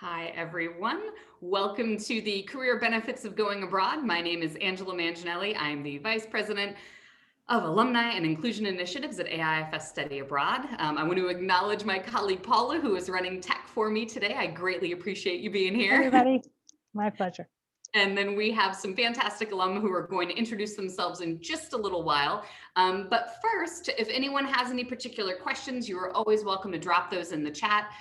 Hi, everyone. Welcome to the Career Benefits of Going Abroad. My name is 𝗟𝗘𝗧'𝗦. I'm the Vice President of Alumni and Inclusion Initiatives at AIFS Study Abroad. I want to acknowledge my colleague Paula, who is running tech for me today. I greatly appreciate you being here. Everybody, my pleasure. And then we have some fantastic alum who are going to introduce themselves in just a little while. But first, if anyone has any particular questions, you are always welcome to drop those in the chat.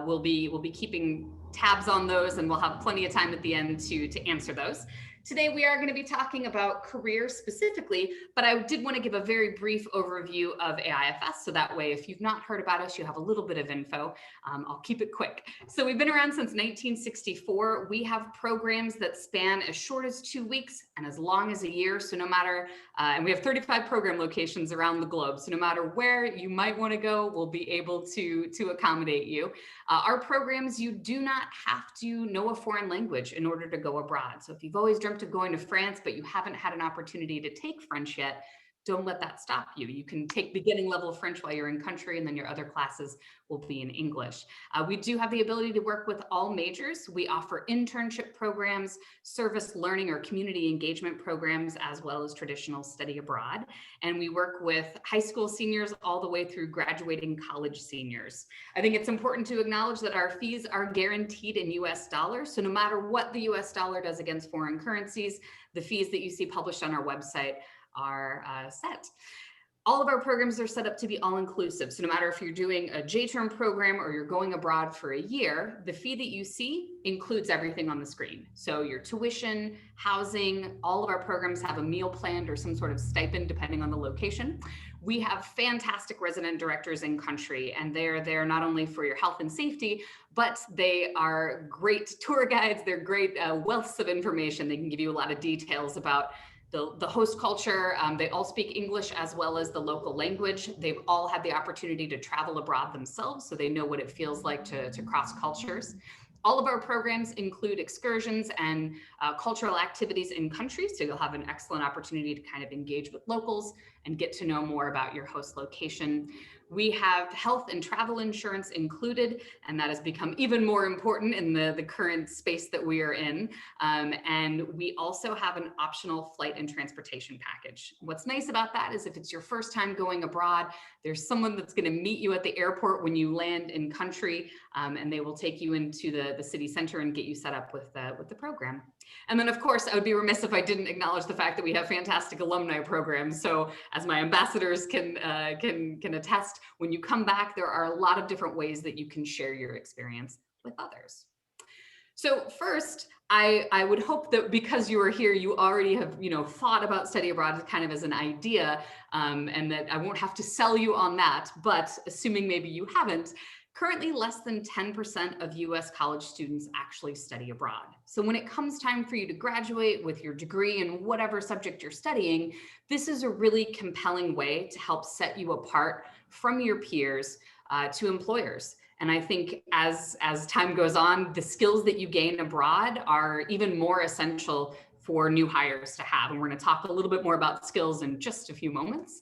We'll be keeping tabs on those, and we'll have plenty of time at the end to answer those. Today, we are going to be talking about career specifically, but I did want to give a very brief overview of AIFS. So that way, if you've not heard about us, you have a little bit of info. I'll keep it quick. So we've been around since 1964. We have programs that span as short as 2 weeks and as long as a year. So no matter, and we have 35 program locations around the globe. So no matter where you might want to go, we'll be able to accommodate you. Our programs, you do not have to know a foreign language in order to go abroad. So if you've always dreamt of going to France, but you haven't had an opportunity to take French yet, don't let that stop you. You can take beginning level of French while you're in country, and then your other classes will be in English. We do have the ability to work with all majors. We offer internship programs, service learning or community engagement programs, as well as traditional study abroad. And we work with high school seniors all the way through graduating college seniors. I think it's important to acknowledge that our fees are guaranteed in US dollars. So no matter what the US dollar does against foreign currencies, the fees that you see published on our website are set. All of our programs are set up to be all-inclusive. So no matter if you're doing a J-term program or you're going abroad for a year, the fee that you see includes everything on the screen. So your tuition, housing, all of our programs have a meal planned or some sort of stipend depending on the location. We have fantastic resident directors in country, and they're there not only for your health and safety, but they are great tour guides. They're great wealths of information. They can give you a lot of details about the host culture. They all speak English as well as the local language. They've all had the opportunity to travel abroad themselves, so they know what it feels like to cross cultures. All of our programs include excursions and cultural activities in country, so you'll have an excellent opportunity to kind of engage with locals and get to know more about your host location. We have health and travel insurance included, and that has become even more important in the current space that we are in. And we also have an optional flight and transportation package. What's nice about that is if it's your first time going abroad, there's someone that's going to meet you at the airport when you land in country, and they will take you into the city center and get you set up with the program. And then, of course, I would be remiss if I didn't acknowledge the fact that we have fantastic alumni programs. So as my ambassadors can attest, when you come back, there are a lot of different ways that you can share your experience with others. So first, I would hope that because you are here, you already have thought about study abroad kind of as an idea, and that I won't have to sell you on that. But assuming maybe you haven't, currently less than 10% of US college students actually study abroad. So when it comes time for you to graduate with your degree in whatever subject you're studying, this is a really compelling way to help set you apart from your peers to employers. And I think as time goes on, the skills that you gain abroad are even more essential for new hires to have. And we're going to talk a little bit more about skills in just a few moments.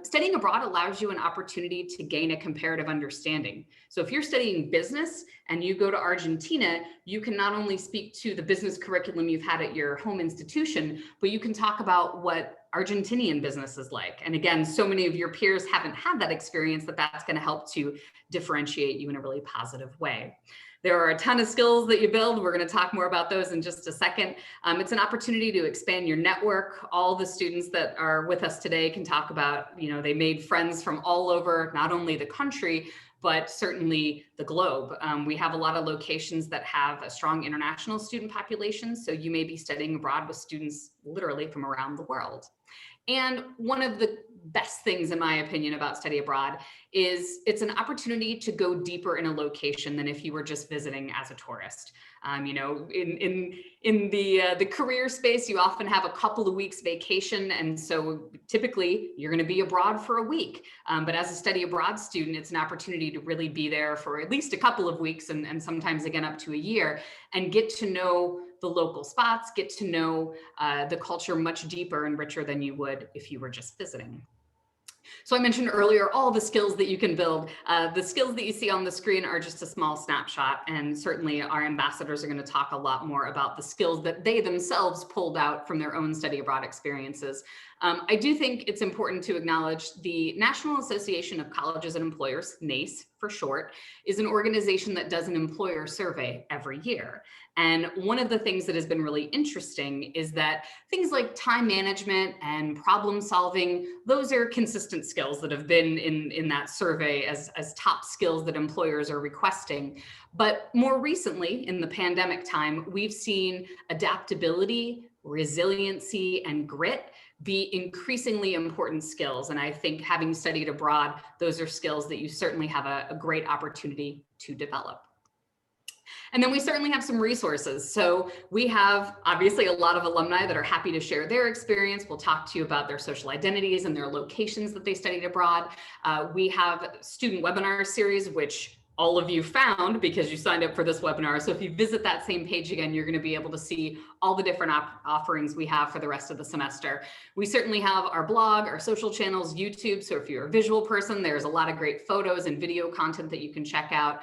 Studying abroad allows you an opportunity to gain a comparative understanding. So if you're studying business and you go to Argentina, you can not only speak to the business curriculum you've had at your home institution, but you can talk about what Argentinian business is like. And again, so many of your peers haven't had that experience that's going to help to differentiate you in a really positive way. There are a ton of skills that you build. We're going to talk more about those in just a second. It's an opportunity to expand your network. All the students that are with us today can talk about, they made friends from all over, not only the country, but certainly the globe. We have a lot of locations that have a strong international student population. So you may be studying abroad with students literally from around the world. And one of the best things, in my opinion, about study abroad is it's an opportunity to go deeper in a location than if you were just visiting as a tourist. In the career space, you often have a couple of weeks vacation. And so typically you're going to be abroad for a week. But as a study abroad student, it's an opportunity to really be there for at least a couple of weeks and sometimes again up to a year and get to know the local spots, get to know the culture much deeper and richer than you would if you were just visiting. So I mentioned earlier, all the skills that you can build. The skills that you see on the screen are just a small snapshot, and certainly our ambassadors are going to talk a lot more about the skills that they themselves pulled out from their own study abroad experiences. I do think it's important to acknowledge the National Association of Colleges and Employers, NACE for short, is an organization that does an employer survey every year. And one of the things that has been really interesting is that things like time management and problem solving, those are consistent skills that have been in that survey as top skills that employers are requesting. But more recently, in the pandemic time, we've seen adaptability, resiliency, and grit be increasingly important skills. And I think having studied abroad, those are skills that you certainly have a great opportunity to develop. And then we certainly have some resources. So we have obviously a lot of alumni that are happy to share their experience. We'll talk to you about their social identities and their locations that they studied abroad. We have student webinar series, which all of you found because you signed up for this webinar. So if you visit that same page again, you're going to be able to see all the different offerings we have for the rest of the semester. We certainly have our blog, our social channels, YouTube. So if you're a visual person, there's a lot of great photos and video content that you can check out.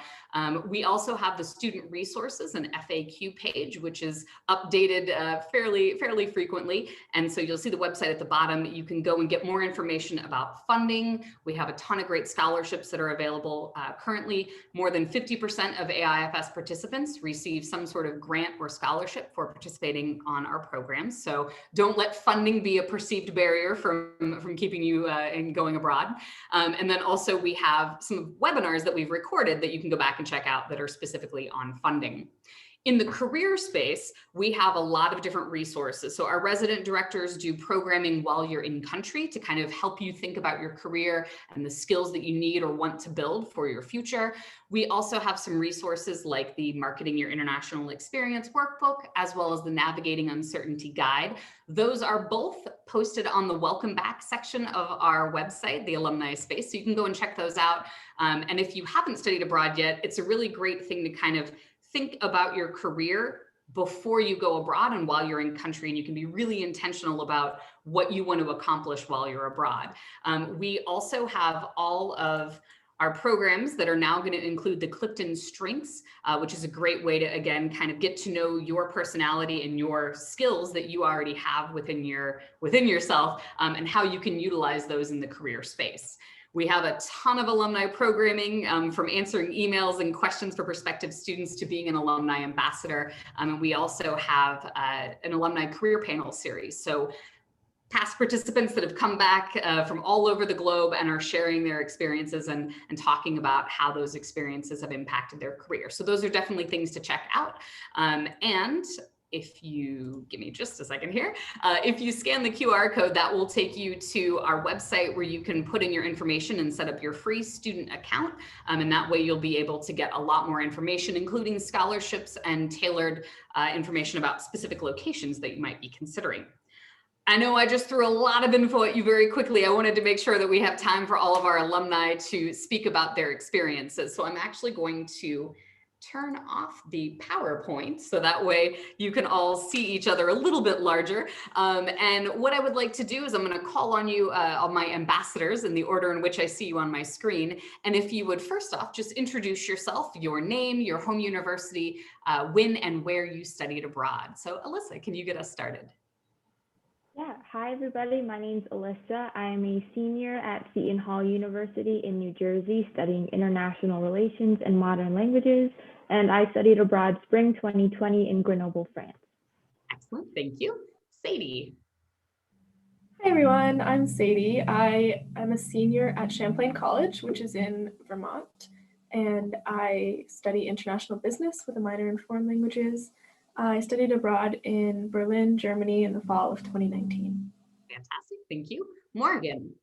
We also have the student resources and FAQ page, which is updated fairly frequently. And so you'll see the website at the bottom. You can go and get more information about funding. We have a ton of great scholarships that are available currently. More than 50% of AIFS participants receive some sort of grant or scholarship for participating on our programs. So don't let funding be a perceived barrier from keeping you in going abroad. And then also we have some webinars that we've recorded that you can go back and check out that are specifically on funding. In the career space, we have a lot of different resources. So our resident directors do programming while you're in country to kind of help you think about your career and the skills that you need or want to build for your future. We also have some resources like the Marketing Your International Experience workbook, as well as the Navigating Uncertainty guide. Those are both posted on the Welcome Back section of our website, the Alumni Space. So you can go and check those out. And if you haven't studied abroad yet, it's a really great thing to kind of think about your career before you go abroad and while you're in country, and you can be really intentional about what you want to accomplish while you're abroad. We also have all of our programs that are now going to include the Clifton Strengths, which is a great way to, again, kind of get to know your personality and your skills that you already have within yourself, and how you can utilize those in the career space. We have a ton of alumni programming, from answering emails and questions for prospective students to being an alumni ambassador. And we also have an alumni career panel series. So past participants that have come back from all over the globe and are sharing their experiences and talking about how those experiences have impacted their career. So those are definitely things to check out. And if you give me just a second here, if you scan the QR code, that will take you to our website where you can put in your information and set up your free student account. And that way you'll be able to get a lot more information, including scholarships and tailored information about specific locations that you might be considering. I know I just threw a lot of info at you very quickly. I wanted to make sure that we have time for all of our alumni to speak about their experiences. So I'm actually going to turn off the PowerPoint so that way you can all see each other a little bit larger. And what I would like to do is I'm going to call on you, all my ambassadors, in the order in which I see you on my screen. And if you would first off just introduce yourself, your name, your home university, when and where you studied abroad. So Alyssa, can you get us started? Yeah, hi everybody, my name's Alyssa. I'm a senior at Seton Hall University in New Jersey studying international relations and modern languages, and I studied abroad spring 2020 in Grenoble, France. Excellent, thank you. Sadie. Hi everyone, I'm Sadie. I am a senior at Champlain College, which is in Vermont, and I study international business with a minor in foreign languages. I studied abroad in Berlin, Germany in the fall of 2019. Fantastic, thank you. Morgan.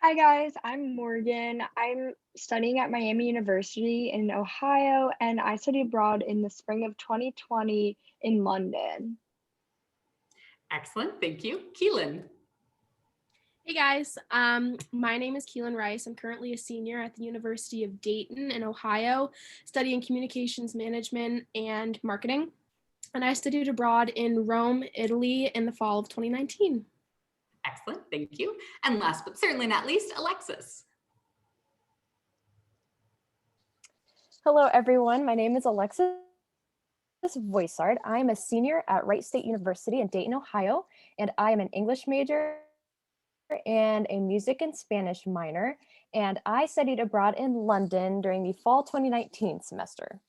Hi guys, I'm Morgan. I'm studying at Miami University in Ohio, and I studied abroad in the spring of 2020 in London. Excellent, thank you. Keelan. Hey guys, my name is Keelan Rice. I'm currently a senior at the University of Dayton in Ohio, studying communications management and marketing. And I studied abroad in Rome, Italy in the fall of 2019. Excellent, thank you. And last but certainly not least, Alexis. Hello, everyone. My name is Alexis 𝗟𝗘𝗧'𝗦. I'm a senior at Wright State University in Dayton, Ohio, and I am an English major and a music and Spanish minor, and I studied abroad in London during the fall 2019 semester.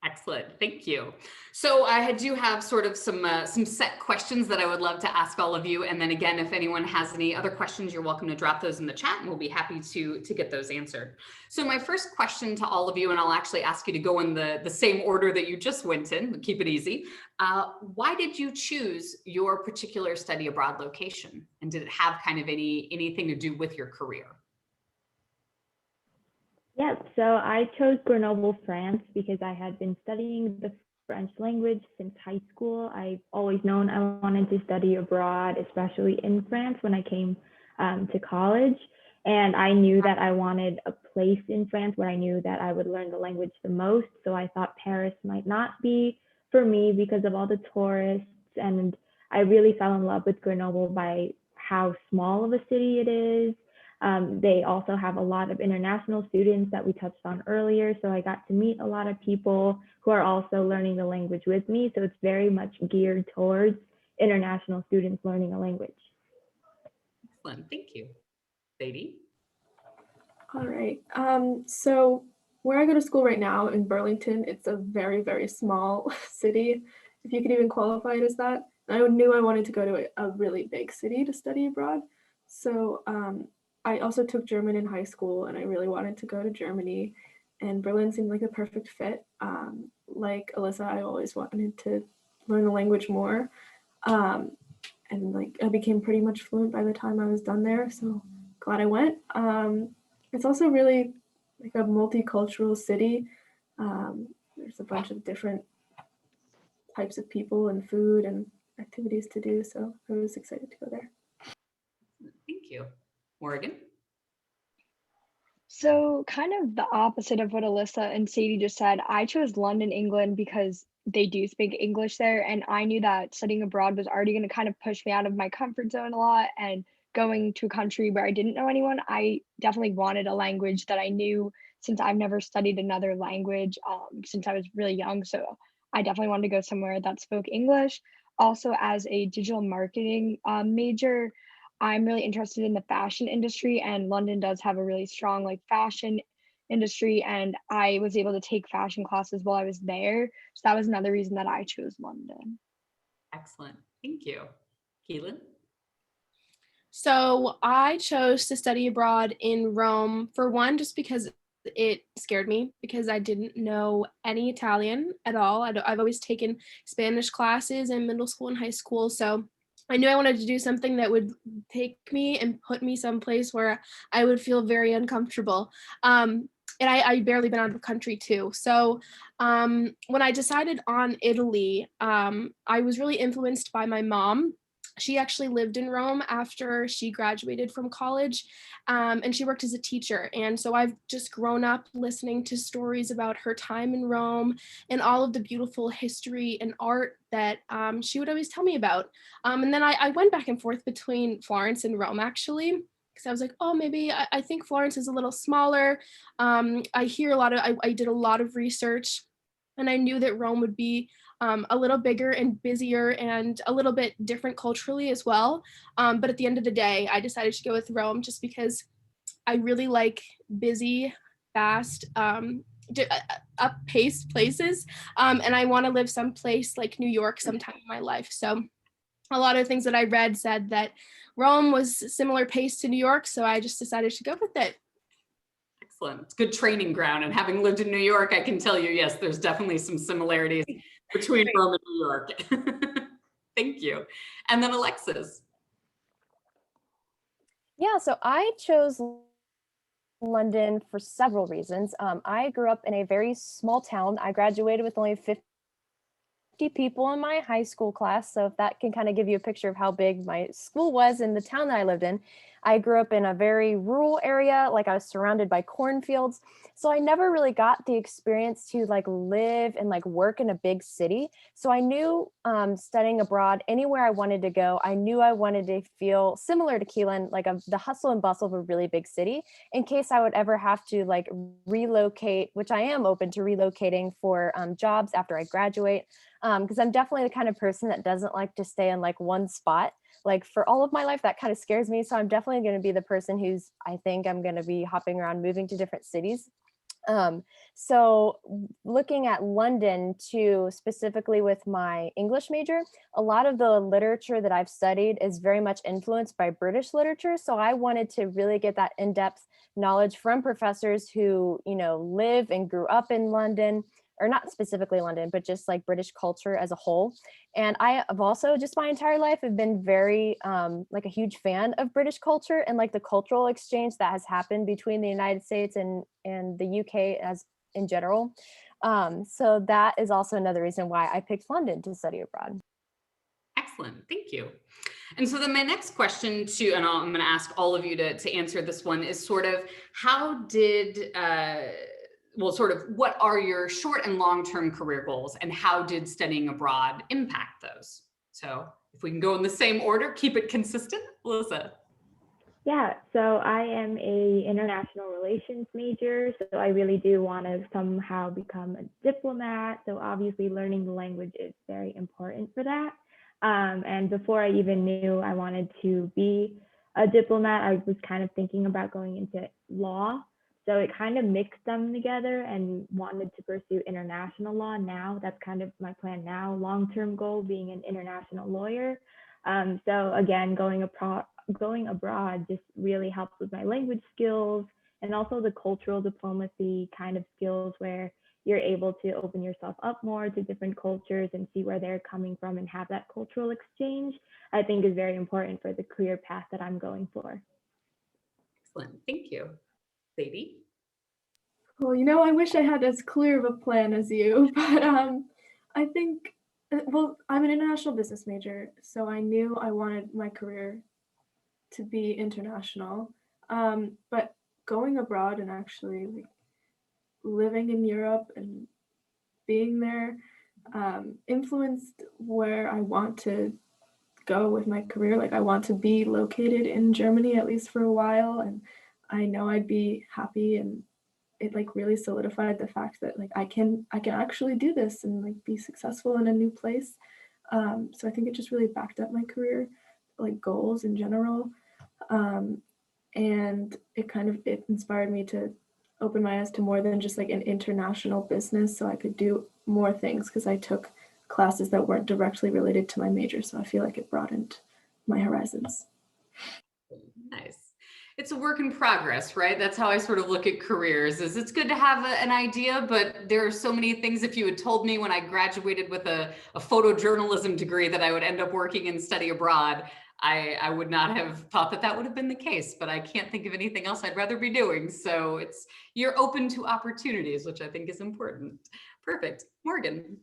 Excellent, thank you. So I do have sort of some set questions that I would love to ask all of you. And then again, if anyone has any other questions, you're welcome to drop those in the chat and we'll be happy to get those answered. So my first question to all of you, and I'll actually ask you to go in the same order that you just went in, keep it easy. Why did you choose your particular study abroad location? And did it have kind of anything to do with your career? Yep, so I chose Grenoble, France, because I had been studying the French language since high school. I've always known I wanted to study abroad, especially in France when I came to college. And I knew that I wanted a place in France where I knew that I would learn the language the most. So I thought Paris might not be for me because of all the tourists. And I really fell in love with Grenoble by how small of a city it is. They also have a lot of international students that we touched on earlier. So I got to meet a lot of people who are also learning the language with me. So it's very much geared towards international students learning a language. Excellent, thank you. Sadie? All right. So where I go to school right now in Burlington, it's a very, very small city, if you could even qualify it as that. I knew I wanted to go to a really big city to study abroad. So I also took German in high school and I really wanted to go to Germany, and Berlin seemed like a perfect fit. Like Alyssa, I always wanted to learn the language more. And like I became pretty much fluent by the time I was done there. So glad I went. It's also really like a multicultural city. There's a bunch of different types of people and food and activities to do. So I was excited to go there. Thank you. Morgan? So kind of the opposite of what Alyssa and Sadie just said, I chose London, England because they do speak English there. And I knew that studying abroad was already going to kind of push me out of my comfort zone a lot. And going to a country where I didn't know anyone, I definitely wanted a language that I knew, since I've never studied another language since I was really young. So I definitely wanted to go somewhere that spoke English. Also, as a digital marketing major, I'm really interested in the fashion industry, and London does have a really strong like fashion industry, and I was able to take fashion classes while I was there. So that was another reason that I chose London. Excellent, thank you. Keelan? So I chose to study abroad in Rome, for one, just because it scared me, because I didn't know any Italian at all. I've always taken Spanish classes in middle school and high school, so I knew I wanted to do something that would take me and put me someplace where I would feel very uncomfortable. And I barely been out of the country too. So when I decided on Italy, I was really influenced by my mom. She actually lived in Rome after she graduated from college, and she worked as a teacher. And so I've just grown up listening to stories about her time in Rome and all of the beautiful history and art that she would always tell me about. And then I went back and forth between Florence and Rome, actually, because I was like, oh, maybe I think Florence is a little smaller. I did a lot of research, and I knew that Rome would be a little bigger and busier and a little bit different culturally as well. But at the end of the day, I decided to go with Rome just because I really like busy, fast, up-paced places. And I want to live someplace like New York sometime in my life. So a lot of things that I read said that Rome was similar pace to New York. So I just decided to go with it. Excellent. It's good training ground. And having lived in New York, I can tell you, yes, there's definitely some similarities between Rome and New York. Thank you. And then Alexis. Yeah, so I chose London for several reasons. I grew up in a very small town. I graduated with only 50 people in my high school class. So if that can kind of give you a picture of how big my school was in the town that I lived in. I grew up in a very rural area, like I was surrounded by cornfields. So I never really got the experience to like live and like work in a big city. So I knew studying abroad, anywhere I wanted to go, I knew I wanted to feel similar to 𝗟𝗧𝗧𝗦, like the hustle and bustle of a really big city, in case I would ever have to like relocate, which I am open to relocating for jobs after I graduate. Because I'm definitely the kind of person that doesn't like to stay in like one spot. Like for all of my life, that kind of scares me. So I'm definitely going to be the person I think I'm going to be hopping around, moving to different cities. So looking at London too, specifically with my English major, a lot of the literature that I've studied is very much influenced by British literature. So I wanted to really get that in-depth knowledge from professors who, live and grew up in London, or not specifically London, but just like British culture as a whole. And I have also just my entire life have been very like a huge fan of British culture and like the cultural exchange that has happened between the United States and the UK as in general. So that is also another reason why I picked London to study abroad. Excellent, thank you. And so then my next question and I'm going to ask all of you to answer this one, is sort of how did what are your short and long-term career goals, and how did studying abroad impact those? So if we can go in the same order, keep it consistent. Alyssa. Yeah, so I am a international relations major, so I really do want to somehow become a diplomat. So obviously learning the language is very important for that. And before I even knew I wanted to be a diplomat, I was kind of thinking about going into law. So it kind of mixed them together and wanted to pursue international law now. That's kind of my plan now, long-term goal being an international lawyer. So again, going abroad just really helps with my language skills and also the cultural diplomacy kind of skills where you're able to open yourself up more to different cultures and see where they're coming from and have that cultural exchange, I think is very important for the career path that I'm going for. Excellent, thank you. Sadie? Well, I wish I had as clear of a plan as you, but I think, I'm an international business major, so I knew I wanted my career to be international. But going abroad and actually like living in Europe and being there influenced where I want to go with my career. Like I want to be located in Germany at least for a while, and I know I'd be happy, and it like really solidified the fact that like I can actually do this and like be successful in a new place. So I think it just really backed up my career like goals in general. And it inspired me to open my eyes to more than just like an international business, so I could do more things because I took classes that weren't directly related to my major. So I feel like it broadened my horizons. Nice. It's a work in progress, right? That's how I sort of look at careers. Is it's good to have an idea, but there are so many things. If you had told me when I graduated with a photojournalism degree that I would end up working and study abroad, I would not have thought that would have been the case, but I can't think of anything else I'd rather be doing. So you're open to opportunities, which I think is important. Perfect. Morgan.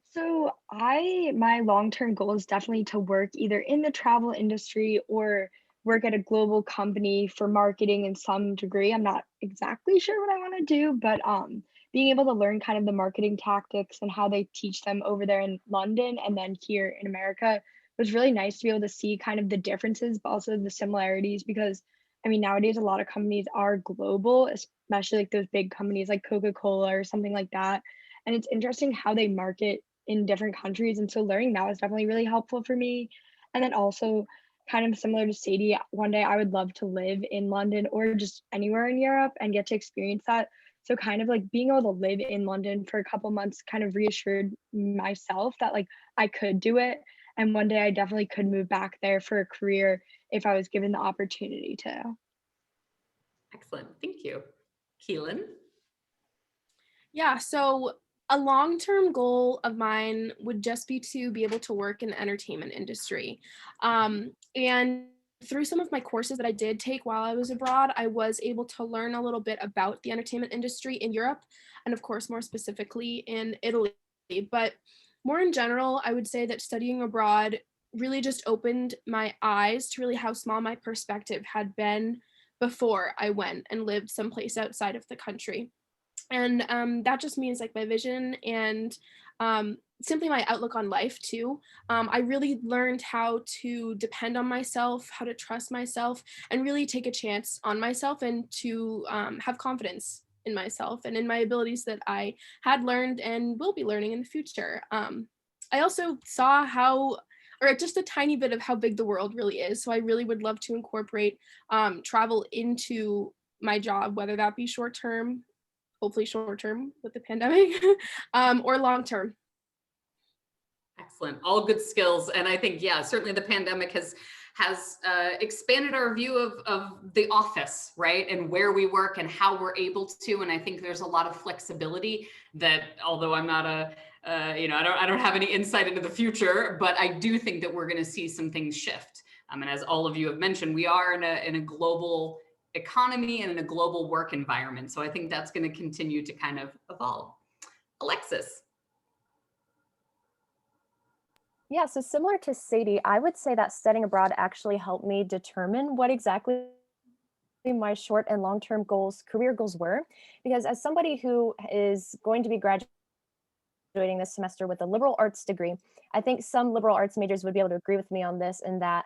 So my long-term goal is definitely to work either in the travel industry or work at a global company for marketing in some degree. I'm not exactly sure what I want to do, but being able to learn kind of the marketing tactics and how they teach them over there in London and then here in America was really nice to be able to see kind of the differences, but also the similarities, because I mean, nowadays a lot of companies are global, especially like those big companies like Coca-Cola or something like that. And it's interesting how they market in different countries. And so learning that was definitely really helpful for me. And then also kind of similar to Sadie, one day I would love to live in London or just anywhere in Europe and get to experience that. So kind of like being able to live in London for a couple months kind of reassured myself that like I could do it. And one day I definitely could move back there for a career if I was given the opportunity to. Excellent, thank you. Keelan? Yeah, so a long-term goal of mine would just be to be able to work in the entertainment industry. And through some of my courses that I did take while I was abroad, I was able to learn a little bit about the entertainment industry in Europe, and of course, more specifically in Italy. But more in general, I would say that studying abroad really just opened my eyes to really how small my perspective had been before I went and lived someplace outside of the country. And that just means like my vision and simply my outlook on life too. I really learned how to depend on myself, how to trust myself, and really take a chance on myself, and to have confidence in myself and in my abilities that I had learned and will be learning in the future. I also saw how, or just a tiny bit of how big the world really is. So I really would love to incorporate travel into my job, whether that be short term, hopefully short term with the pandemic, or long term. Excellent. All good skills. And I think, yeah, certainly the pandemic has expanded our view of the office, right? And where we work and how we're able to. And I think there's a lot of flexibility that, although I'm not I don't have any insight into the future, but I do think that we're going to see some things shift. And as all of you have mentioned, we are in a global economy and in a global work environment. So I think that's going to continue to kind of evolve. Alexis. Yeah, so similar to Sadie, I would say that studying abroad actually helped me determine what exactly my short and long-term goals, career goals were, because as somebody who is going to be graduating this semester with a liberal arts degree, I think some liberal arts majors would be able to agree with me on this, in that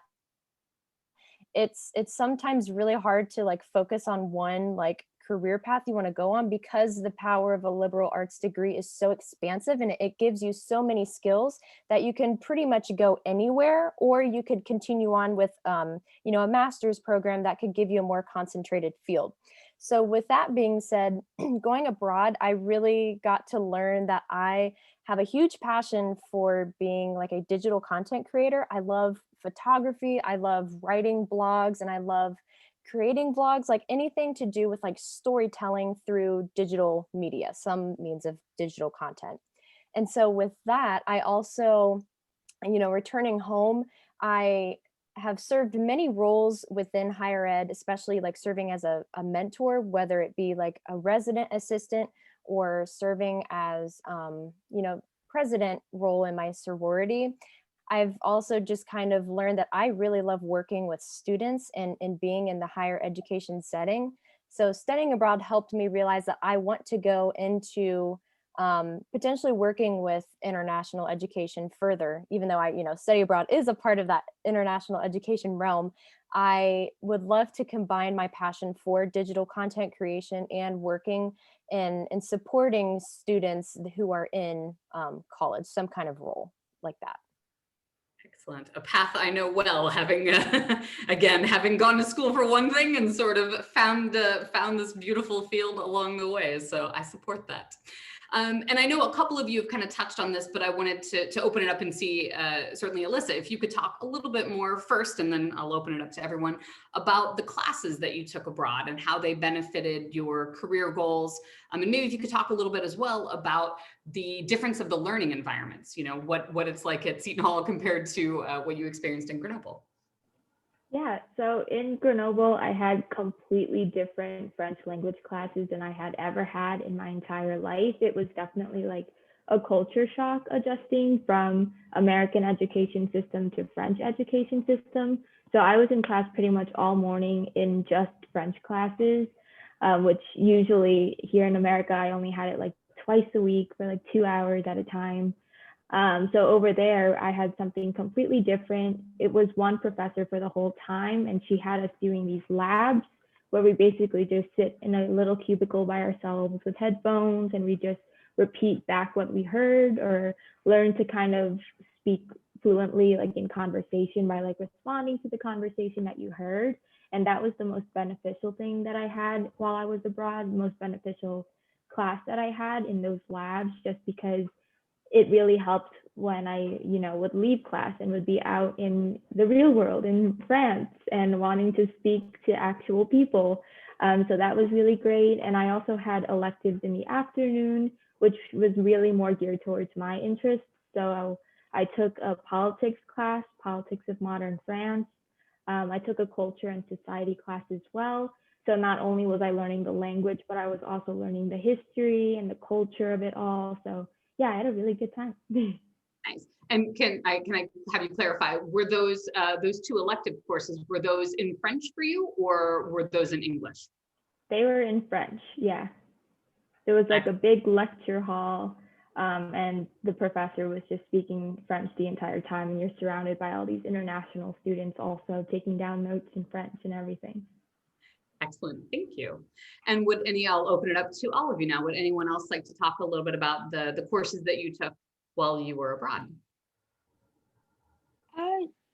it's sometimes really hard to like focus on one like career path you want to go on, because the power of a liberal arts degree is so expansive, and it gives you so many skills that you can pretty much go anywhere, or you could continue on with a master's program that could give you a more concentrated field. So with that being said, going abroad, I really got to learn that I have a huge passion for being like a digital content creator. I love photography, I love writing blogs, and I love creating vlogs, like anything to do with like storytelling through digital media, some means of digital content. And so with that, I also, returning home, I have served many roles within higher ed, especially like serving as a mentor, whether it be like a resident assistant or serving as, president role in my sorority. I've also just kind of learned that I really love working with students and being in the higher education setting. So studying abroad helped me realize that I want to go into potentially working with international education further. Even though I, study abroad is a part of that international education realm, I would love to combine my passion for digital content creation and working and supporting students who are in college, some kind of role like that. Excellent. A path I know well, having again, having gone to school for one thing and sort of found this beautiful field along the way. So I support that. And I know a couple of you have kind of touched on this, but I wanted to open it up and see, certainly Alyssa, if you could talk a little bit more first, and then I'll open it up to everyone, about the classes that you took abroad and how they benefited your career goals. And maybe if you could talk a little bit as well about the difference of the learning environments, what it's like at Seton Hall compared to what you experienced in Grenoble. Yeah, so in Grenoble, I had completely different French language classes than I had ever had in my entire life. It was definitely like a culture shock adjusting from American education system to French education system. So I was in class pretty much all morning in just French classes, which usually here in America, I only had it like twice a week for like 2 hours at a time. So over there, I had something completely different. It was one professor for the whole time, and she had us doing these labs where we basically just sit in a little cubicle by ourselves with headphones, and we just repeat back what we heard, or learn to kind of speak fluently, like in conversation, by like responding to the conversation that you heard. And that was the most beneficial thing that I had while I was abroad, most beneficial class that I had in those labs, just because it really helped when I, would leave class and would be out in the real world in France and wanting to speak to actual people. So that was really great. And I also had electives in the afternoon, which was really more geared towards my interests. So I took a politics class, Politics of Modern France. I took a culture and society class as well. So not only was I learning the language, but I was also learning the history and the culture of it all. So yeah, I had a really good time. Nice. And can I have you clarify, were those 2 elective courses, were those in French for you or were those in English? They were in French, yeah. There was like a big lecture hall, and the professor was just speaking French the entire time, and you're surrounded by all these international students also taking down notes in French and everything. Excellent, thank you. And I'll open it up to all of you now. Would anyone else like to talk a little bit about the courses that you took while you were abroad?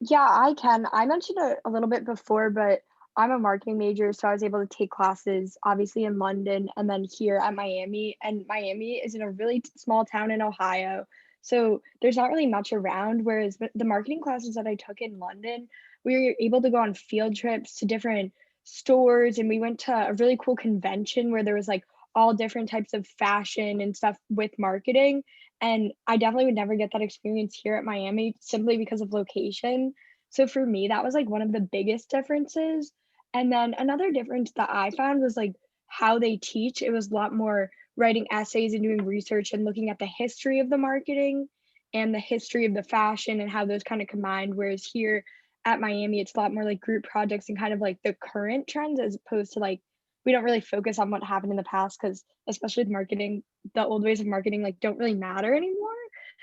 Yeah, I can. I mentioned it a little bit before, but I'm a marketing major, so I was able to take classes obviously in London and then here at Miami. And Miami is in a really small town in Ohio, so there's not really much around. Whereas the marketing classes that I took in London, we were able to go on field trips to different stores, and we went to a really cool convention where there was like all different types of fashion and stuff with marketing. And I definitely would never get that experience here at Miami simply because of location. So for me, that was like one of the biggest differences. And then another difference that I found was like how they teach. It was a lot more writing essays and doing research and looking at the history of the marketing and the history of the fashion and how those kind of combined. Whereas here at Miami, it's a lot more like group projects and kind of like the current trends as opposed to like we don't really focus on what happened in the past because especially with marketing, the old ways of marketing like don't really matter anymore.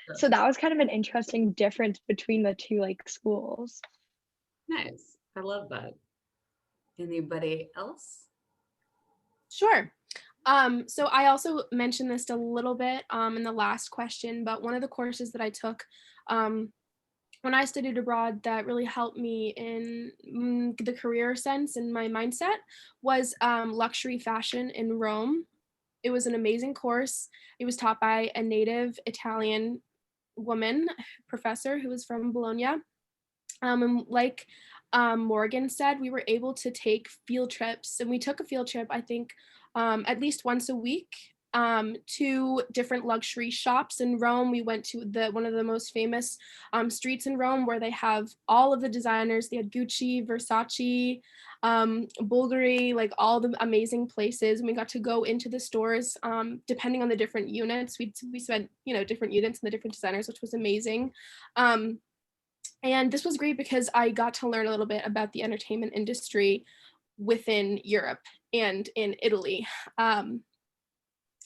Sure. So that was kind of an interesting difference between the two like schools. Nice, I love that. Anybody else? Sure. So I also mentioned this a little bit in the last question, but one of the courses that I took when I studied abroad that really helped me in the career sense and my mindset was luxury fashion in Rome. It was an amazing course. It was taught by a native Italian woman professor who was from Bologna. And like Morgan said, we were able to take field trips, and we took a field trip, I think, at least once a week to different luxury shops in Rome. We went to one of the most famous streets in Rome where they have all of the designers. They had Gucci, Versace, Bulgari, like all the amazing places. And we got to go into the stores depending on the different units. We spent, different units and the different designers, which was amazing. And this was great because I got to learn a little bit about the entertainment industry within Europe and in Italy.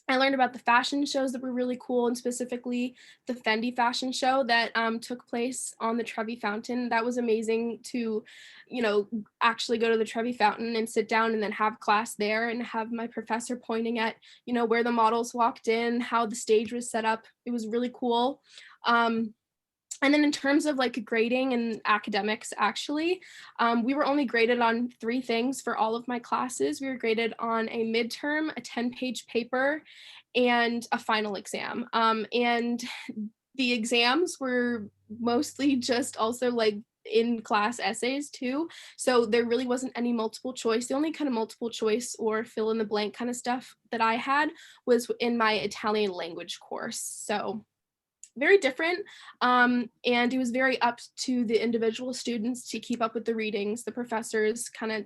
I learned about the fashion shows that were really cool, and specifically the Fendi fashion show that took place on the Trevi Fountain. That was amazing to, actually go to the Trevi Fountain and sit down and then have class there and have my professor pointing at, where the models walked in, how the stage was set up. It was really cool. And then in terms of like grading and academics, actually, we were only graded on 3 things for all of my classes. We were graded on a midterm, a 10-page paper, and a final exam. And the exams were mostly just also like in-class essays too. So there really wasn't any multiple choice. The only kind of multiple choice or fill in the blank kind of stuff that I had was in my Italian language course. So very different, and it was very up to the individual students to keep up with the readings. The professors kind of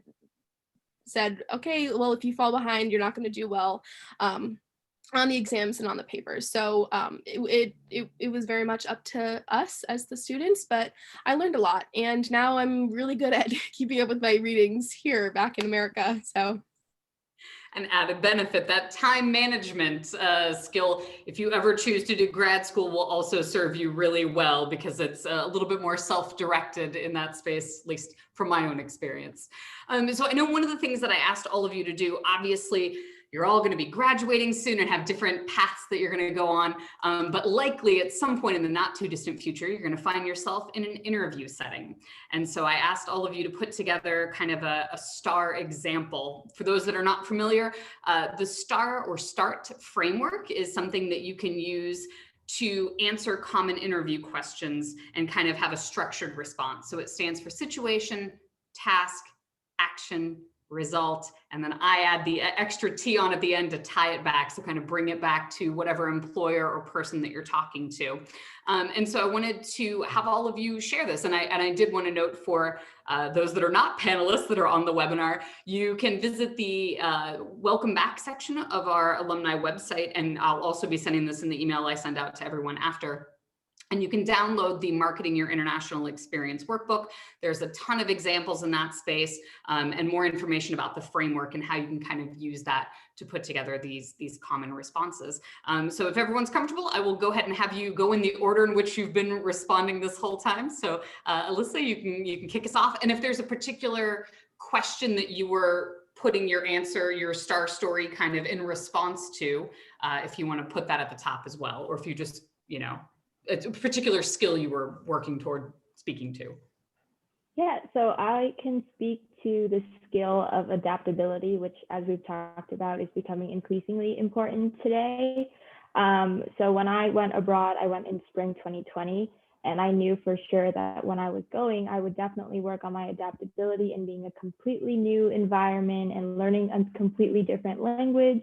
said, okay, well, if you fall behind, you're not going to do well on the exams and on the papers. So it was very much up to us as the students, but I learned a lot, and now I'm really good at keeping up with my readings here back in America. So. An added benefit, that time management skill, if you ever choose to do grad school, will also serve you really well because it's a little bit more self-directed in that space, at least from my own experience. So I know one of the things that I asked all of you to do, obviously, you're all going to be graduating soon and have different paths that you're going to go on, but likely at some point in the not too distant future, you're going to find yourself in an interview setting. And so I asked all of you to put together kind of a STAR example. For those that are not familiar, the STAR or START framework is something that you can use to answer common interview questions and kind of have a structured response. So it stands for situation, task, action, result, and then I add the extra T on at the end to tie it back, so kind of bring it back to whatever employer or person that you're talking to. And so I wanted to have all of you share this, and I did want to note for those that are not panelists that are on the webinar, you can visit the welcome back section of our alumni website, and I'll also be sending this in the email I send out to everyone after. And you can download the Marketing Your International Experience workbook. There's a ton of examples in that space, and more information about the framework and how you can kind of use that to put together these common responses. So if everyone's comfortable, I will go ahead and have you go in the order in which you've been responding this whole time. So Alyssa, you can kick us off. And if there's a particular question that you were putting your answer, your star story kind of in response to, if you want to put that at the top as well, or if you just, a particular skill you were working toward speaking to. Yeah, so I can speak to the skill of adaptability, which, as we've talked about, is becoming increasingly important today. So when I went abroad, I went in spring 2020, and I knew for sure that when I was going, I would definitely work on my adaptability in being a completely new environment and learning a completely different language.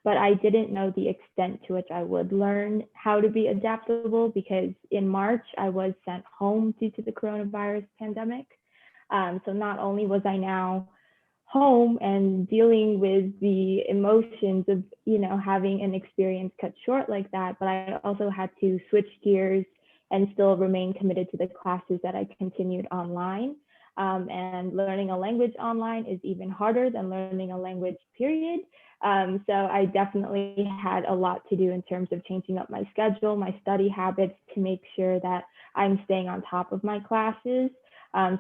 But I didn't know the extent to which I would learn how to be adaptable, because in March, I was sent home due to the coronavirus pandemic. So not only was I now home and dealing with the emotions of, having an experience cut short like that, but I also had to switch gears and still remain committed to the classes that I continued online. And learning a language online is even harder than learning a language, period. So I definitely had a lot to do in terms of changing up my schedule, my study habits, to make sure that I'm staying on top of my classes.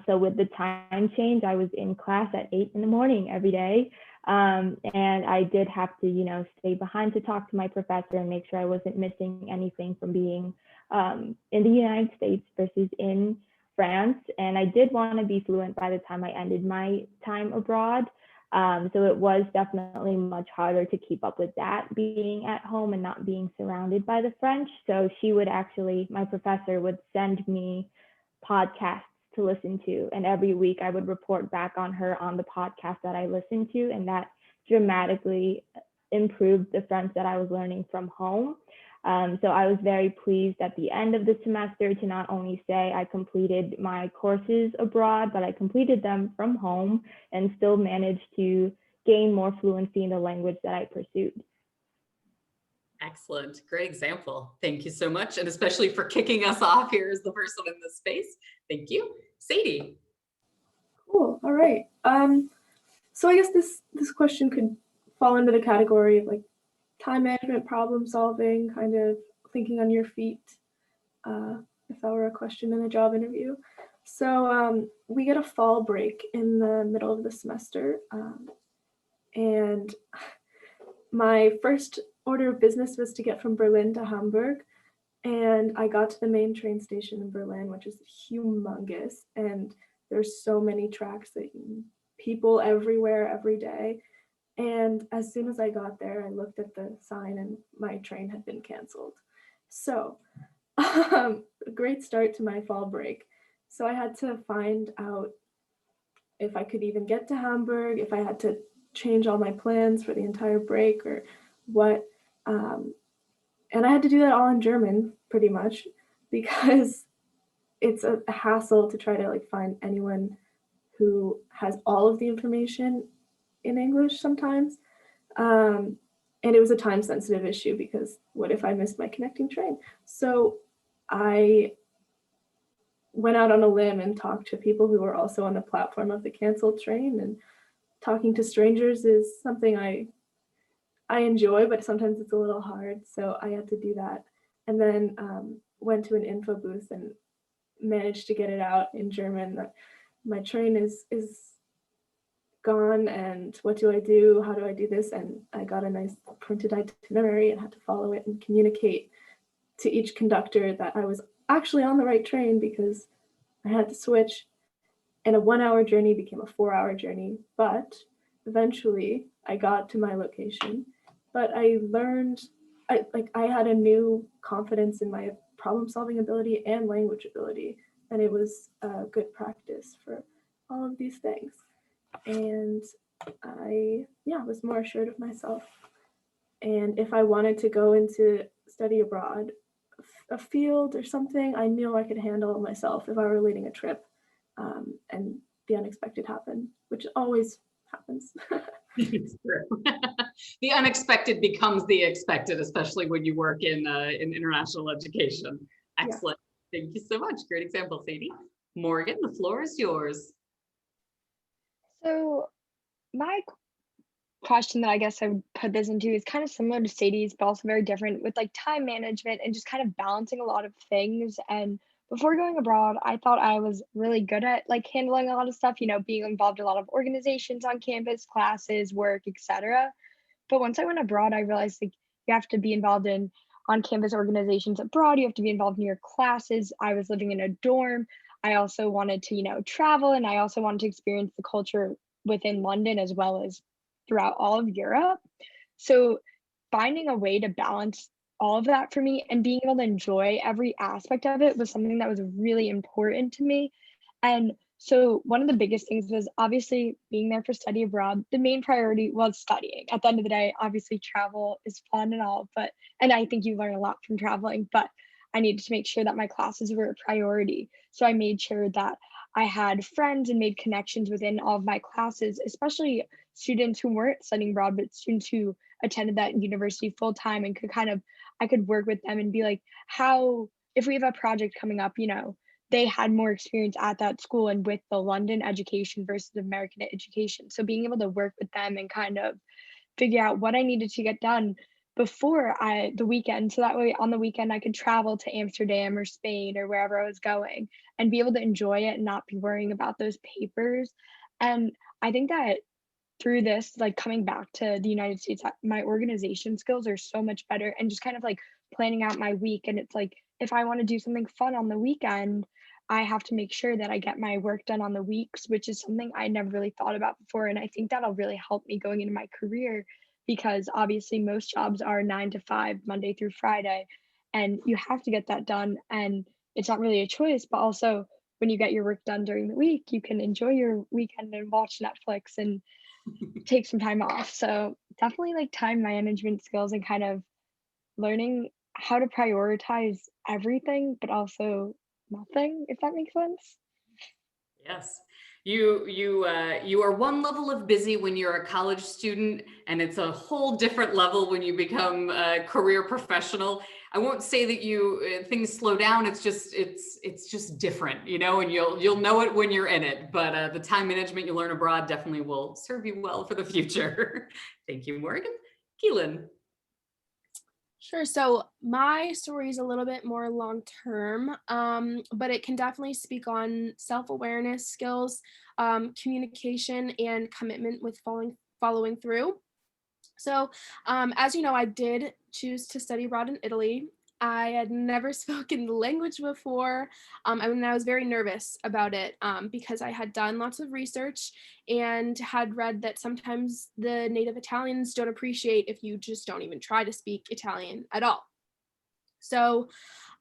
So with the time change, I was in class at 8 in the morning every day. And I did have to, stay behind to talk to my professor and make sure I wasn't missing anything from being in the United States versus in France. And I did want to be fluent by the time I ended my time abroad. So it was definitely much harder to keep up with that, being at home and not being surrounded by the French. So my professor would send me podcasts to listen to. And every week I would report back on her on the podcast that I listened to. And that dramatically improved the French that I was learning from home. So I was very pleased at the end of the semester to not only say I completed my courses abroad, but I completed them from home and still managed to gain more fluency in the language that I pursued. Excellent. Great example. Thank you so much. And especially for kicking us off here as the first one in this space. Thank you. Sadie. Cool. All right. So I guess this question could fall into the category of like time management, problem solving, kind of thinking on your feet, if that were a question in a job interview. So we get a fall break in the middle of the semester. And my first order of business was to get from Berlin to Hamburg. And I got to the main train station in Berlin, which is humongous. And there's so many tracks, people everywhere, every day. And as soon as I got there, I looked at the sign and my train had been canceled. So a great start to my fall break. So I had to find out if I could even get to Hamburg, if I had to change all my plans for the entire break or what. And I had to do that all in German, pretty much, because it's a hassle to try to find anyone who has all of the information in English sometimes. And it was a time-sensitive issue because what if I missed my connecting train? So I went out on a limb and talked to people who were also on the platform of the canceled train, and talking to strangers is something I enjoy, but sometimes it's a little hard. So I had to do that. And then went to an info booth and managed to get it out in German that my train is gone and what do I do? How do I do this? And I got a nice printed itinerary and had to follow it and communicate to each conductor that I was actually on the right train because I had to switch. And a 1-hour journey became a 4-hour journey, but eventually I got to my location. But I learned, I had a new confidence in my problem solving ability and language ability. And it was a good practice for all of these things. And I, was more assured of myself. And if I wanted to go into study abroad, a field or something, I knew I could handle myself if I were leading a trip and the unexpected happened, which always happens. It's true. The unexpected becomes the expected, especially when you work in international education. Excellent. Thank you so much. Great example, Sadie. Morgan, the floor is yours. So my question that I guess I would put this into is kind of similar to Sadie's, but also very different with like time management and just kind of balancing a lot of things. And before going abroad, I thought I was really good at like handling a lot of stuff, being involved in a lot of organizations on campus, classes, work, etc. But once I went abroad, I realized like you have to be involved in on-campus organizations abroad. You have to be involved in your classes. I was living in a dorm. I also wanted to, travel, and I also wanted to experience the culture within London as well as throughout all of Europe. So finding a way to balance all of that for me and being able to enjoy every aspect of it was something that was really important to me. And so one of the biggest things was obviously being there for study abroad. The main priority was studying. At the end of the day, obviously travel is fun and all, and I think you learn a lot from traveling, but I needed to make sure that my classes were a priority. So I made sure that I had friends and made connections within all of my classes, especially students who weren't studying abroad, but students who attended that university full time and I could work with them and be like, if we have a project coming up, they had more experience at that school and with the London education versus American education. So being able to work with them and kind of figure out what I needed to get done before the weekend. So that way on the weekend, I could travel to Amsterdam or Spain or wherever I was going and be able to enjoy it and not be worrying about those papers. And I think that through this, like coming back to the United States, my organization skills are so much better and just kind of like planning out my week. And it's like, if I want to do something fun on the weekend, I have to make sure that I get my work done on the weeks, which is something I never really thought about before. And I think that'll really help me going into my career because obviously most jobs are 9 to 5, Monday through Friday, and you have to get that done. And it's not really a choice, but also when you get your work done during the week, you can enjoy your weekend and watch Netflix and take some time off. So definitely like time management skills and kind of learning how to prioritize everything, but also nothing, if that makes sense. Yes. You are one level of busy when you're a college student, and it's a whole different level when you become a career professional. I won't say that things slow down. It's just different, and you'll know it when you're in it. But the time management you learn abroad definitely will serve you well for the future. Thank you, Morgan. Keelan. Sure. So my story is a little bit more long term, but it can definitely speak on self-awareness skills, communication, and commitment with following through. So as you know, I did choose to study abroad in Italy. I had never spoken the language before. I was very nervous about it because I had done lots of research and had read that sometimes the native Italians don't appreciate if you just don't even try to speak Italian at all. So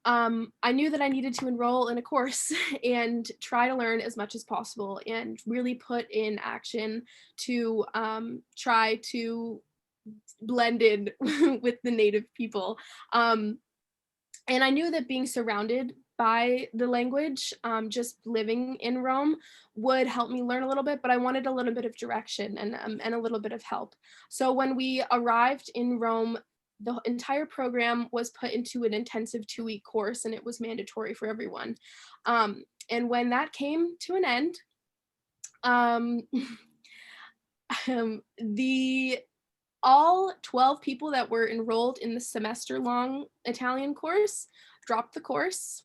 I knew that I needed to enroll in a course and try to learn as much as possible and really put in action to try to blend in with the native people. And I knew that being surrounded by the language, just living in Rome would help me learn a little bit, but I wanted a little bit of direction and a little bit of help. So when we arrived in Rome, the entire program was put into an intensive 2-week course, and it was mandatory for everyone. And when that came to an end, all 12 people that were enrolled in the semester-long Italian course dropped the course.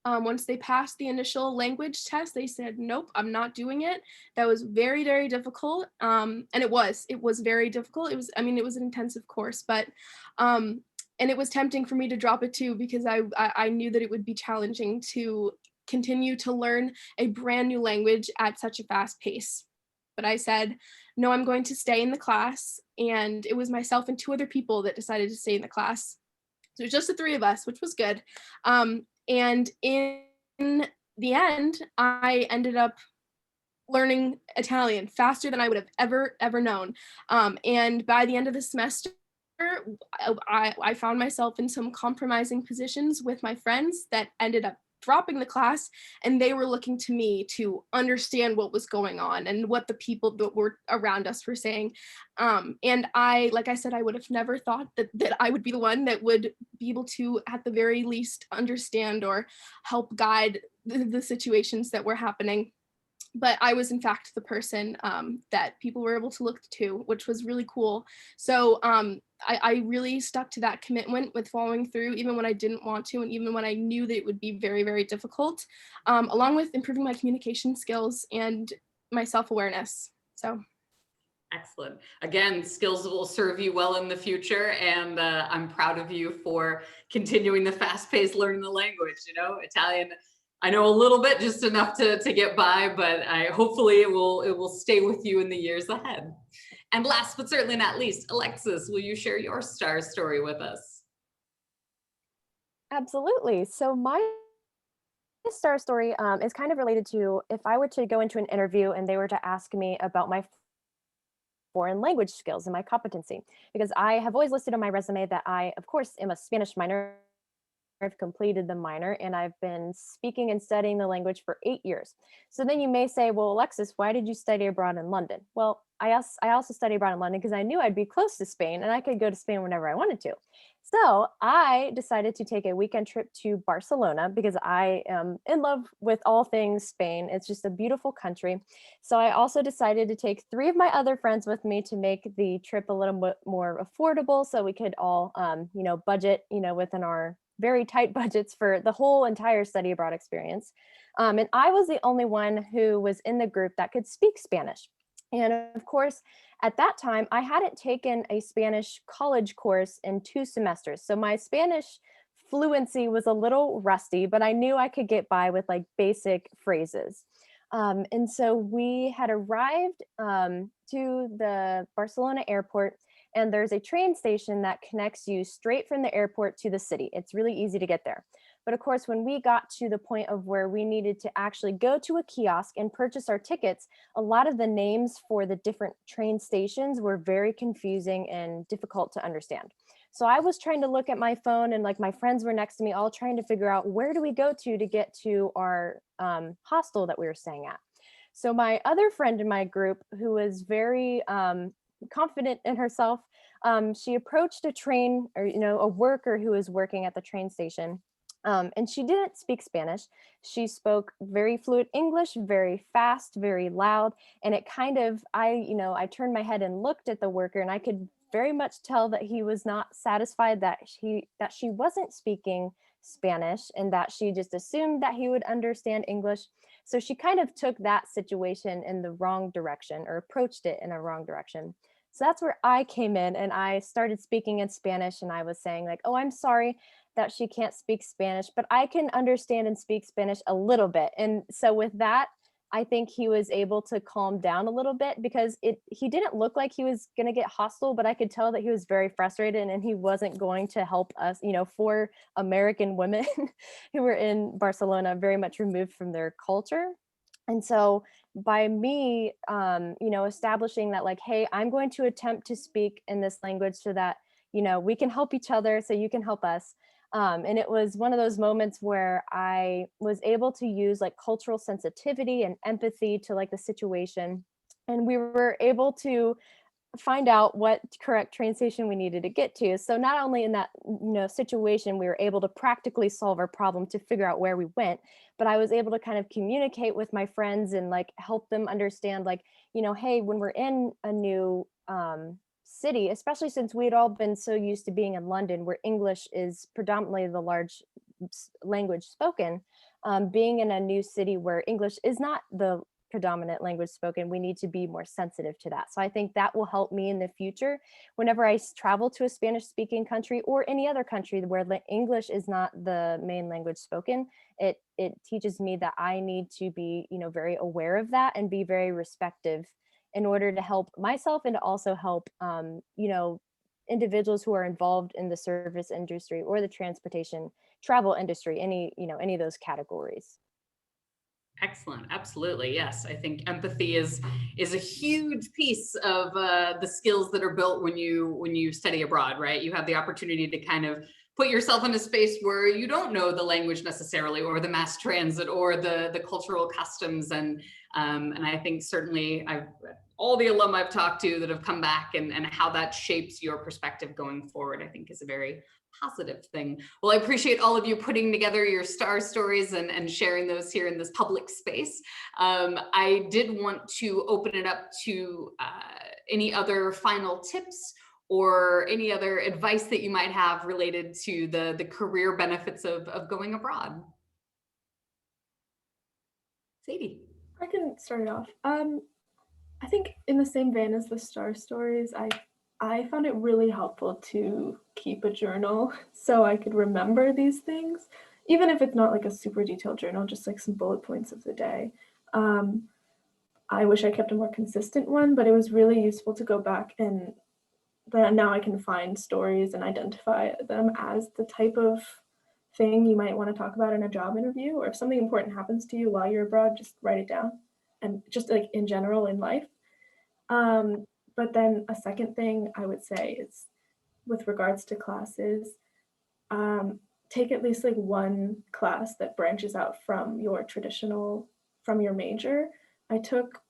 Once they passed the initial language test, they said, nope, I'm not doing it. That was very, very difficult. And it was very difficult. It was an intensive course, but, and it was tempting for me to drop it too, because I knew that it would be challenging to continue to learn a brand new language at such a fast pace. But I said, no, I'm going to stay in the class. And it was myself and 2 other people that decided to stay in the class. So it was just the 3 of us, which was good. And in the end, I ended up learning Italian faster than I would have ever known. And by the end of the semester, I found myself in some compromising positions with my friends that ended up dropping the class, and they were looking to me to understand what was going on and what the people that were around us were saying. And I, like I said, I would have never thought that I would be the one that would be able to, at the very least, understand or help guide the situations that were happening. But I was in fact the person that people were able to look to, which was really cool. So I really stuck to that commitment with following through, even when I didn't want to, and even when I knew that it would be very, very difficult, along with improving my communication skills and my self-awareness. So. Excellent. Again, skills that will serve you well in the future. And I'm proud of you for continuing the fast-paced learning the language. You know, Italian, I know a little bit, just enough to get by, but hopefully it will stay with you in the years ahead. And last but certainly not least, Alexis, will you share your star story with us? Absolutely. So my star story is kind of related to if I were to go into an interview and they were to ask me about my foreign language skills and my competency, because I have always listed on my resume that I, of course, am a Spanish minor. I've completed the minor and I've been speaking and studying the language for 8 years. So then you may say, well, Alexis, why did you study abroad in London? Well, I also studied abroad in London because I knew I'd be close to Spain and I could go to Spain whenever I wanted to. So I decided to take a weekend trip to Barcelona because I am in love with all things Spain. It's just a beautiful country. So I also decided to take 3 of my other friends with me to make the trip a little bit more affordable so we could all, budget, within our very tight budgets for the whole entire study abroad experience. And I was the only one who was in the group that could speak Spanish. And of course, at that time, I hadn't taken a Spanish college course in 2 semesters. So my Spanish fluency was a little rusty, but I knew I could get by with like basic phrases. And so we had arrived to the Barcelona airport, and there's a train station that connects you straight from the airport to the city. It's really easy to get there. But of course, when we got to the point of where we needed to actually go to a kiosk and purchase our tickets, a lot of the names for the different train stations were very confusing and difficult to understand. So I was trying to look at my phone, and like my friends were next to me, all trying to figure out where do we go to get to our hostel that we were staying at. So my other friend in my group, who was very confident in herself, she approached a train, or a worker who was working at the train station. And she didn't speak Spanish. She spoke very fluent English, very fast, very loud. And it kind of, I turned my head and looked at the worker, and I could very much tell that he was not satisfied that she wasn't speaking Spanish, and that she just assumed that he would understand English. So she kind of took that situation in the wrong direction, or approached it in a wrong direction. So that's where I came in, and I started speaking in Spanish, and I was saying like, oh, I'm sorry that she can't speak Spanish, but I can understand and speak Spanish a little bit. And so with that, I think he was able to calm down a little bit, because he didn't look like he was going to get hostile, but I could tell that he was very frustrated, and he wasn't going to help us, 4 American women who were in Barcelona, very much removed from their culture. And so by me, establishing that like, hey, I'm going to attempt to speak in this language so that, we can help each other, so you can help us. And it was one of those moments where I was able to use like cultural sensitivity and empathy to like the situation. And we were able to find out what correct train station we needed to get to. So not only in that situation, we were able to practically solve our problem to figure out where we went, but I was able to kind of communicate with my friends and like help them understand like, hey, when we're in a new city, especially since we had all been so used to being in London, where English is predominantly the large language spoken, being in a new city where English is not the predominant language spoken, we need to be more sensitive to that. So I think that will help me in the future whenever I travel to a Spanish speaking country or any other country where English is not the main language spoken. It teaches me that I need to be, very aware of that and be very respectful in order to help myself and to also help, individuals who are involved in the service industry or the transportation travel industry, any of those categories. Excellent. Absolutely. Yes. I think empathy is a huge piece of the skills that are built when you study abroad, right? You have the opportunity to kind of put yourself in a space where you don't know the language necessarily, or the mass transit, or the cultural customs. And I think certainly all the alum I've talked to that have come back, and how that shapes your perspective going forward, I think is a very positive thing. Well, I appreciate all of you putting together your star stories and sharing those here in this public space. I did want to open it up to any other final tips or any other advice that you might have related to the career benefits of going abroad. Sadie. I can start it off. I think in the same vein as the star stories, I found it really helpful to keep a journal so I could remember these things, even if it's not like a super detailed journal, just like some bullet points of the day. I wish I kept a more consistent one, but it was really useful to go back, and then now I can find stories and identify them as the type of thing you might want to talk about in a job interview, or if something important happens to you while you're abroad, just write it down, and just like in general in life. But then a second thing I would say is, with regards to classes, take at least like one class that branches out from your major. I took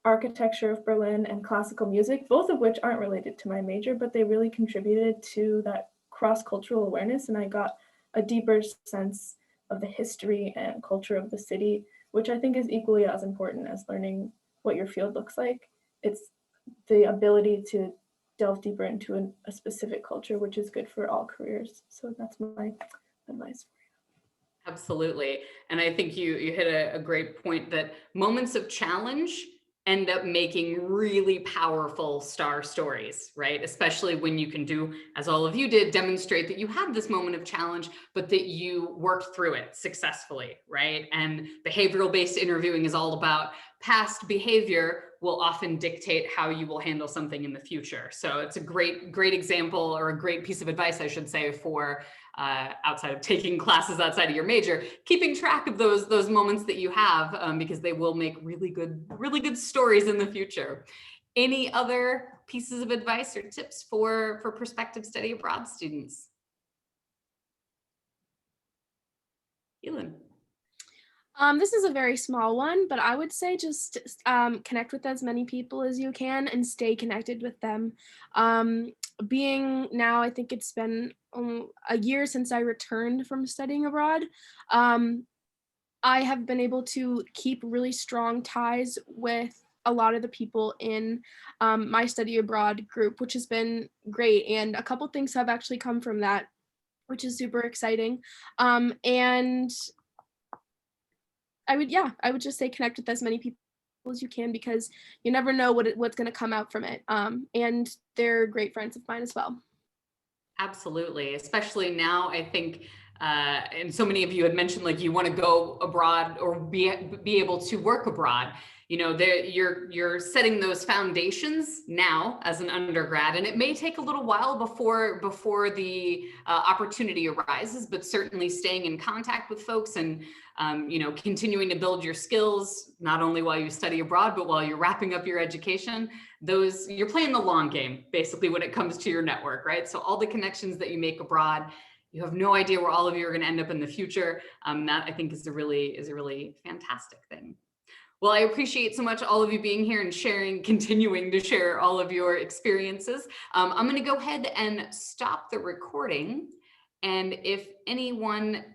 architecture of Berlin and classical music, both of which aren't related to my major, but they really contributed to that cross-cultural awareness, and I got a deeper sense of the history and culture of the city, which I think is equally as important as learning what your field looks like. It's the ability to delve deeper into a specific culture, which is good for all careers. So that's my advice. Absolutely. And I think you hit a great point, that moments of challenge end up making really powerful star stories, right? Especially when you can do, as all of you did, demonstrate that you had this moment of challenge, but that you worked through it successfully, right? And behavioral-based interviewing is all about past behavior will often dictate how you will handle something in the future. So it's a great example, or a great piece of advice, I should say, for outside of taking classes outside of your major, keeping track of those moments that you have, because they will make really good stories in the future. Any other pieces of advice or tips for prospective study abroad students? Elin. This is a very small one, but I would say just connect with as many people as you can and stay connected with them. Being now, I think it's been a year since I returned from studying abroad. I have been able to keep really strong ties with a lot of the people in my study abroad group, which has been great. And a couple things have actually come from that, which is super exciting. And I would just say connect with as many people as you can, because you never know what's going to come out from it. And they're great friends of mine as well. Absolutely, especially now, I think, and so many of you had mentioned, like, you want to go abroad or be able to work abroad. You know, you're setting those foundations now as an undergrad, and it may take a little while before the opportunity arises, but certainly staying in contact with folks and continuing to build your skills, not only while you study abroad, but while you're wrapping up your education. You're playing the long game, basically, when it comes to your network, right? So all the connections that you make abroad, you have no idea where all of you are going to end up in the future. That, I think, is a really fantastic thing. Well, I appreciate so much all of you being here and continuing to share all of your experiences. I'm going to go ahead and stop the recording. And if anyone